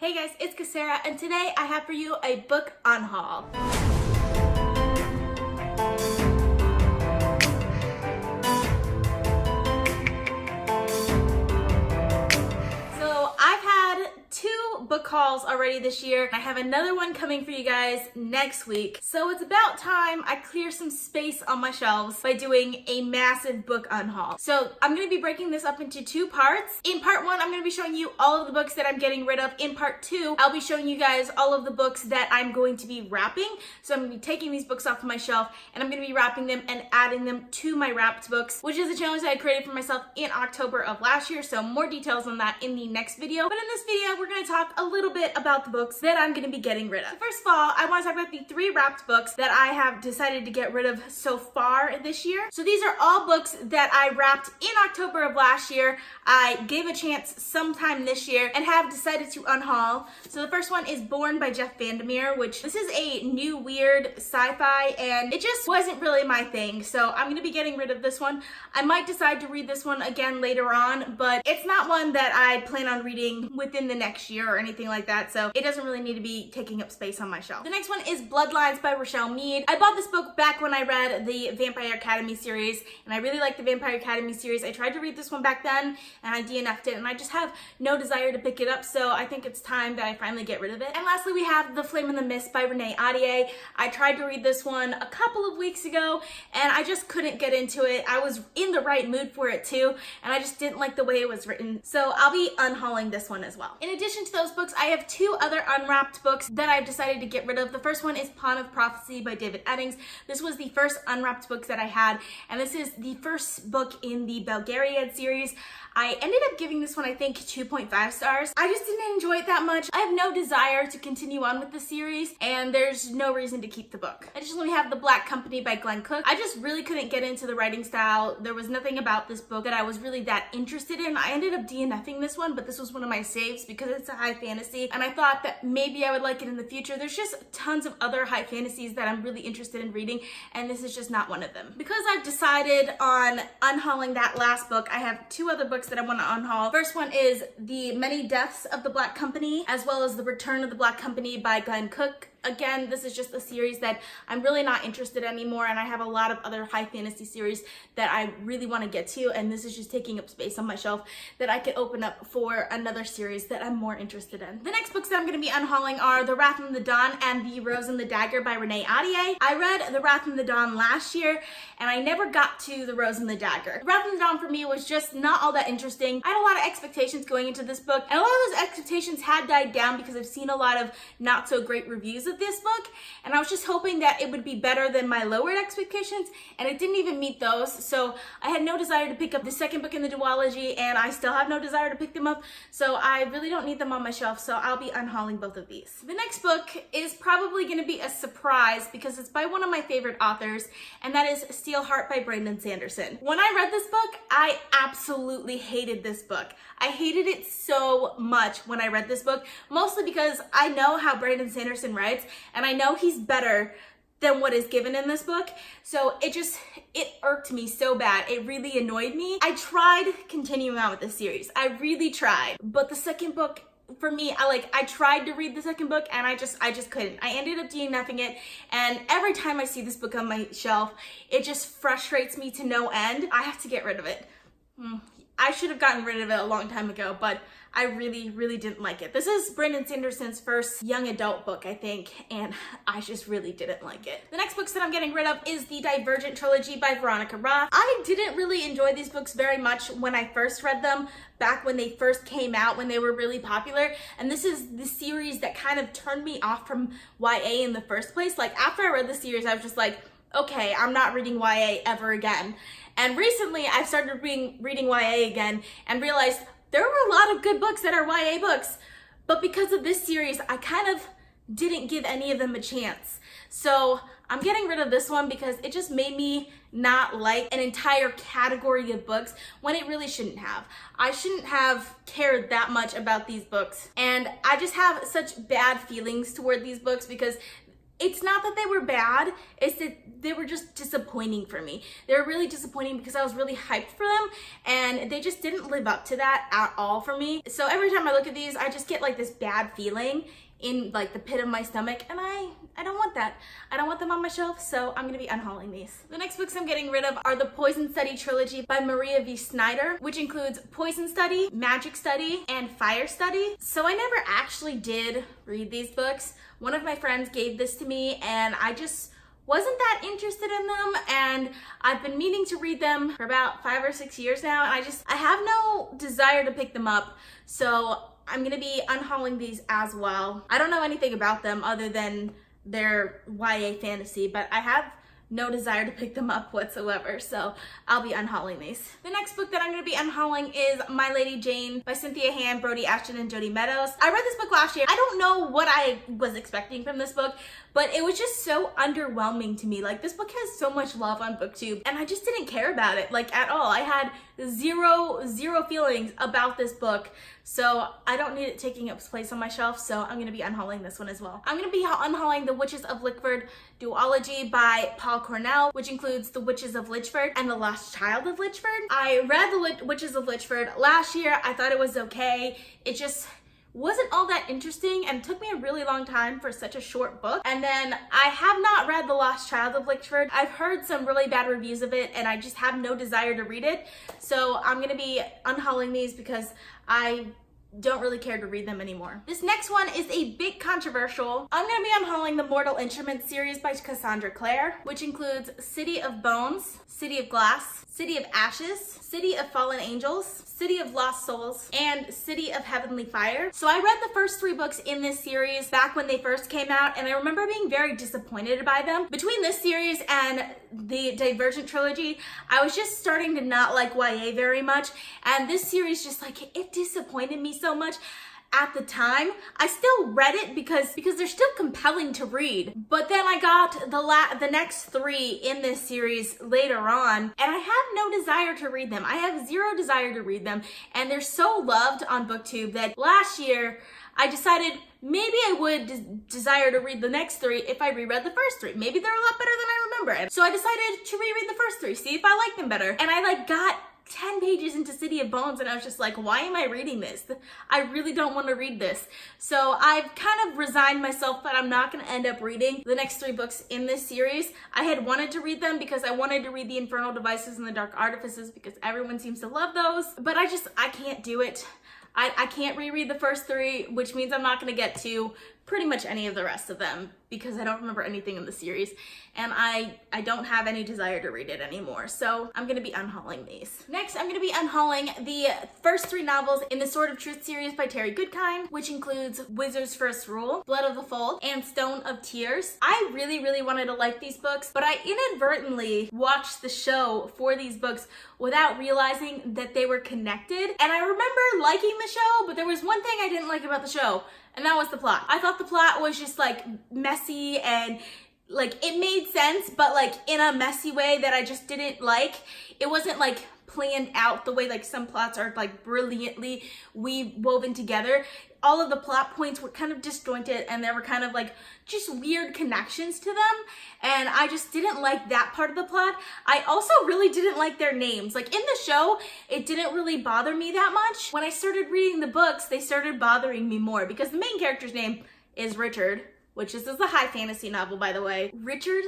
Hey guys, it's Shannara, and today I have for you a book unhaul. So I've had 2 book hauls already this year. I have another one coming for you guys next week. So it's about time I clear some space on my shelves by doing a massive book unhaul. So I'm going to be breaking this up into 2 parts. In part 1, I'm going to be showing you all of the books that I'm getting rid of. In part 2, I'll be showing you guys all of the books that I'm going to be wrapping. So I'm going to be taking these books off of my shelf and I'm going to be wrapping them and adding them to my wrapped books, which is a challenge that I created for myself in October of last year. So more details on that in the next video. But in this video, we're going to talk a little bit about the books that I'm going to be getting rid of. So first of all, I want to talk about the 3 wrapped books that I have decided to get rid of so far this year. So these are all books that I wrapped in October of last year. I gave a chance sometime this year and have decided to unhaul. So the first one is Born by Jeff Vandermeer, which this is a new weird sci-fi and it just wasn't really my thing. So I'm going to be getting rid of this one. I might decide to read this one again later on, but it's not one that I plan on reading within the next year or anything like that. So it doesn't really need to be taking up space on my shelf. The next one is Bloodlines by Rochelle Mead. I bought this book back when I read the Vampire Academy series and I really liked the Vampire Academy series. I tried to read this one back then and I DNF'd it and I just have no desire to pick it up, so I think it's time that I finally get rid of it. And lastly, we have The Flame in the Mist by Renee Ahdieh. I tried to read this one a couple of weeks ago and I just couldn't get into it. I was in the right mood for it too and I just didn't like the way it was written, so I'll be unhauling this one as well. In addition to those books, I have 2 other unwrapped books that I've decided to get rid of. The first one is Pawn of Prophecy by David Eddings. This was the first unwrapped book that I had, and this is the first book in the Belgariad series. I ended up giving this one, I think, 2.5 stars. I just didn't enjoy it that much. I have no desire to continue on with the series, and there's no reason to keep the book. Additionally, we have The Black Company by Glenn Cook. I just really couldn't get into the writing style. There was nothing about this book that I was really that interested in. I ended up DNFing this one, but this was one of my saves because it's a high fantasy, and I thought that maybe I would like it in the future. There's just tons of other high fantasies that I'm really interested in reading, and this is just not one of them. Because I've decided on unhauling that last book, I have 2 other books that I want to unhaul. First one is The Many Deaths of the Black Company, as well as The Return of the Black Company by Glenn Cook. Again, this is just a series that I'm really not interested in anymore, and I have a lot of other high fantasy series that I really want to get to, and this is just taking up space on my shelf that I could open up for another series that I'm more interested in. The next books that I'm going to be unhauling are The Wrath and the Dawn and The Rose and the Dagger by Renee Ahdieh. I read The Wrath and the Dawn last year, and I never got to The Rose and the Dagger. The Wrath and the Dawn for me was just not all that interesting. I had a lot of expectations going into this book, and a lot of those expectations had died down because I've seen a lot of not so great reviews of this book, and I was just hoping that it would be better than my lowered expectations, and it didn't even meet those. So I had no desire to pick up the second book in the duology, and I still have no desire to pick them up, so I really don't need them on my shelf, so I'll be unhauling both of these. The next book is probably going to be a surprise because it's by one of my favorite authors, and that is Steelheart by Brandon Sanderson. When I read this book, I absolutely hated this book. I hated it so much when I read this book, mostly because I know how Brandon Sanderson writes, and I know he's better than what is given in this book. So it irked me so bad. It really annoyed me. I tried continuing on with this series. I really tried. But the second book, for me, I tried to read the second book and I just couldn't. I ended up DNFing it, and every time I see this book on my shelf, it just frustrates me to no end. I have to get rid of it. I should have gotten rid of it a long time ago, but I really, really didn't like it. This is Brandon Sanderson's first young adult book, I think, and I just really didn't like it. The next books that I'm getting rid of is the Divergent trilogy by Veronica Roth. I didn't really enjoy these books very much when I first read them, back when they first came out, when they were really popular, and this is the series that kind of turned me off from YA in the first place. Like, after I read the series, I was just like, okay, I'm not reading YA ever again. And recently, I've started reading YA again and realized there were a lot of good books that are YA books, but because of this series, I kind of didn't give any of them a chance. So I'm getting rid of this one because it just made me not like an entire category of books when it really shouldn't have. I shouldn't have cared that much about these books, and I just have such bad feelings toward these books because it's not that they were bad, it's that they were just disappointing for me. They were really disappointing because I was really hyped for them and they just didn't live up to that at all for me. So every time I look at these, I just get like this bad feeling in like the pit of my stomach, and I don't want that. I don't want them on my shelf, so I'm gonna be unhauling these. The next books I'm getting rid of are the Poison Study trilogy by Maria V. Snyder, which includes Poison Study, Magic Study, and Fire Study. So I never actually did read these books. One of my friends gave this to me and I just wasn't that interested in them, and I've been meaning to read them for about 5 or 6 years now, and I have no desire to pick them up. So I'm gonna be unhauling these as well. I don't know anything about them other than their YA fantasy, but I have no desire to pick them up whatsoever, so I'll be unhauling these. The next book that I'm gonna be unhauling is My Lady Jane by Cynthia Hand, Brody Ashton, and Jody Meadows. I read this book last year. I don't know what I was expecting from this book, but it was just so underwhelming to me. Like, this book has so much love on BookTube, and I just didn't care about it, like, at all. I had zero feelings about this book, so I don't need it taking up place on my shelf, so I'm gonna be unhauling this one as well. I'm gonna be unhauling The Witches of Lichford duology by Paul Cornell, which includes The Witches of Lichford and The Lost Child of Lichford. I read The Witches of Lichford last year. I thought it was okay. It just wasn't all that interesting and took me a really long time for such a short book. And then I have not read The Lost Child of Lichford. I've heard some really bad reviews of it and I just have no desire to read it. So I'm gonna be unhauling these because I don't really care to read them anymore. This next one is a bit controversial. I'm gonna be unhauling the Mortal Instruments series by Cassandra Clare, which includes City of Bones, City of Glass, City of Ashes, City of Fallen Angels, City of Lost Souls, and City of Heavenly Fire. So I read the first 3 books in this series back when they first came out, and I remember being very disappointed by them. Between this series and the Divergent trilogy, I was just starting to not like YA very much, and this series just like, it disappointed me so much. At the time, I still read it because they're still compelling to read. But then I got the next 3 in this series later on, and I have no desire to read them. I have zero desire to read them, and they're so loved on BookTube that last year I decided maybe I would desire to read the next 3 if I reread the first 3. Maybe they're a lot better than I remember. So I decided to reread the first 3, see if I like them better. And I like got 10 pages into City of Bones and I was just like, why am I reading this? I really don't want to read this. So I've kind of resigned myself, but I'm not going to end up reading the next 3 books in this series. I had wanted to read them because I wanted to read The Infernal Devices and The Dark Artifices because everyone seems to love those, but I can't do it. I can't reread the first 3, which means I'm not going to get to pretty much any of the rest of them because I don't remember anything in the series and I don't have any desire to read it anymore. So I'm going to be unhauling these. Next, I'm going to be unhauling the first 3 novels in the Sword of Truth series by Terry Goodkind, which includes Wizard's First Rule, Blood of the Fold, and Stone of Tears. I really wanted to like these books, but I inadvertently watched the show for these books without realizing that they were connected. And I remember liking the show, but there was one thing I didn't like about the show, and that was the plot. I thought the plot was just like messy and like it made sense, but like in a messy way that I just didn't like. It wasn't like planned out the way like some plots are like brilliantly woven together. All of the plot points were kind of disjointed and there were kind of like just weird connections to them. And I just didn't like that part of the plot. I also really didn't like their names. Like in the show, it didn't really bother me that much. When I started reading the books, they started bothering me more because the main character's name is Richard, which this is a high fantasy novel, by the way. Richard,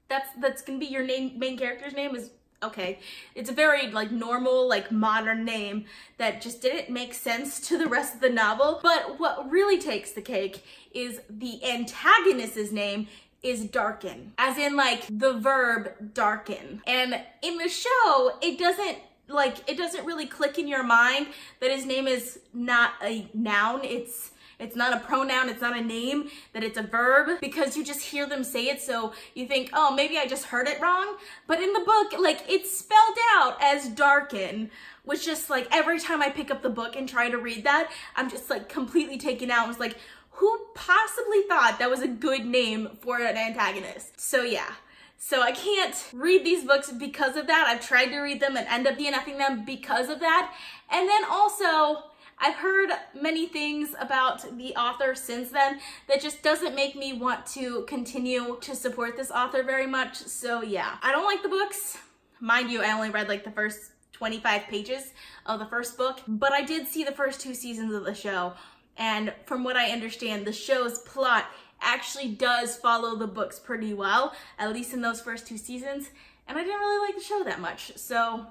that's gonna be your main character's name is okay. It's a very like normal, like modern name that just didn't make sense to the rest of the novel. But what really takes the cake is the antagonist's name is Darken, as in like the verb darken. And in the show, it doesn't really click in your mind that his name is not a noun. It's not a pronoun, it's not a name, that it's a verb, because you just hear them say it, so you think, oh, maybe I just heard it wrong. But in the book, like, it's spelled out as darken, which just, like, every time I pick up the book and try to read that, I'm just, like, completely taken out. I was like, who possibly thought that was a good name for an antagonist? So, yeah. So I can't read these books because of that. I've tried to read them and end up DNFing them because of that. And then also, I've heard many things about the author since then that just doesn't make me want to continue to support this author very much. So yeah, I don't like the books. Mind you, I only read like the first 25 pages of the first book, but I did see the first 2 seasons of the show. And from what I understand, the show's plot actually does follow the books pretty well, at least in those first 2 seasons. And I didn't really like the show that much. So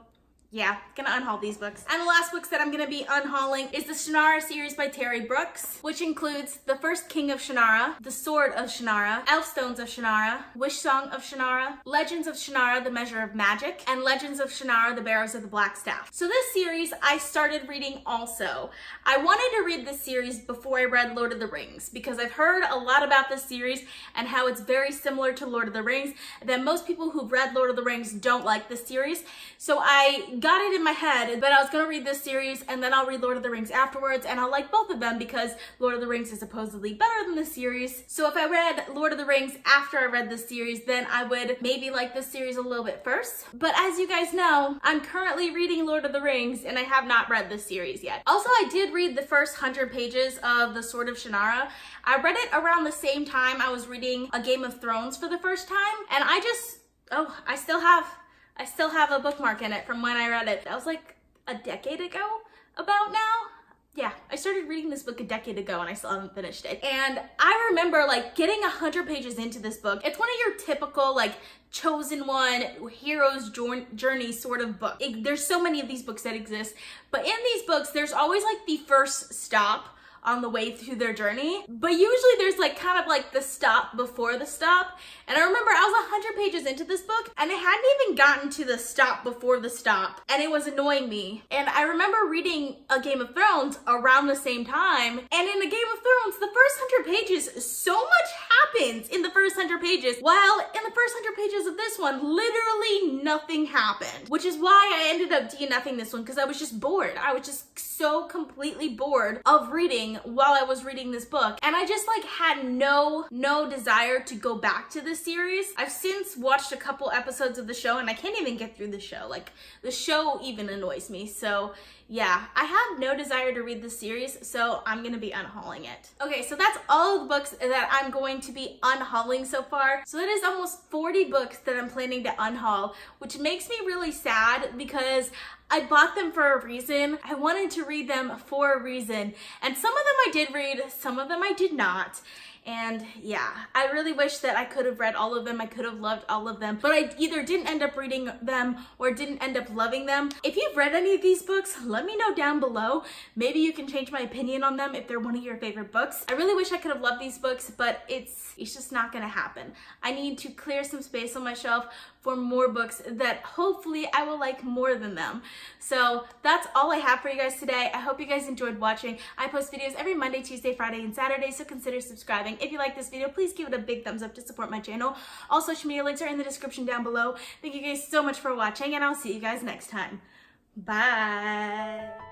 yeah, gonna unhaul these books. And the last books that I'm gonna be unhauling is the Shannara series by Terry Brooks, which includes The First King of Shannara, The Sword of Shannara, Elfstones of Shannara, Wish Song of Shannara, Legends of Shannara, The Measure of Magic, and Legends of Shannara, The Bearers of the Black Staff. So this series I started reading also. I wanted to read this series before I read Lord of the Rings because I've heard a lot about this series and how it's very similar to Lord of the Rings, that most people who've read Lord of the Rings don't like this series. So I got it in my head that I was gonna read this series and then I'll read Lord of the Rings afterwards, and I'll like both of them because Lord of the Rings is supposedly better than this series. So if I read Lord of the Rings after I read this series, then I would maybe like this series a little bit first. But as you guys know, I'm currently reading Lord of the Rings and I have not read this series yet. Also, I did read the first 100 pages of The Sword of Shannara. I read it around the same time I was reading A Game of Thrones for the first time, and I still have a bookmark in it from when I read it. That was like a decade ago, about now. Yeah, I started reading this book a decade ago and I still haven't finished it. And I remember like getting 100 pages into this book. It's one of your typical like chosen one, hero's journey sort of book. There's so many of these books that exist, but in these books, there's always like the first stop on the way through their journey, but usually there's like kind of like the stop before the stop. And I remember I was 100 pages into this book and I hadn't even gotten to the stop before the stop, and it was annoying me. And I remember reading A Game of Thrones around the same time, and in A Game of Thrones, the first 100 pages, so much happens in the first 100 pages, while in the first 100 pages of this one, literally nothing happened, which is why I ended up DNFing this one, because I was just bored. I was just so completely bored of reading while I was reading this book, and I just like had no desire to go back to this series. I've since watched a couple episodes of the show and I can't even get through the show. Like, the show even annoys me. So yeah, I have no desire to read this series, so I'm gonna be unhauling it. Okay, so that's all of the books that I'm going to be unhauling so far. So that is almost 40 books that I'm planning to unhaul, which makes me really sad because I bought them for a reason. I wanted to read them for a reason. And some of them I did read, some of them I did not. And yeah, I really wish that I could have read all of them. I could have loved all of them, but I either didn't end up reading them or didn't end up loving them. If you've read any of these books, let me know down below. Maybe you can change my opinion on them if they're one of your favorite books. I really wish I could have loved these books, but it's just not gonna happen. I need to clear some space on my shelf for more books that hopefully I will like more than them. So that's all I have for you guys today. I hope you guys enjoyed watching. I post videos every Monday, Tuesday, Friday, and Saturday, so consider subscribing. If you like this video, please give it a big thumbs up to support my channel. All social media links are in the description down below. Thank you guys so much for watching, and I'll see you guys next time. Bye.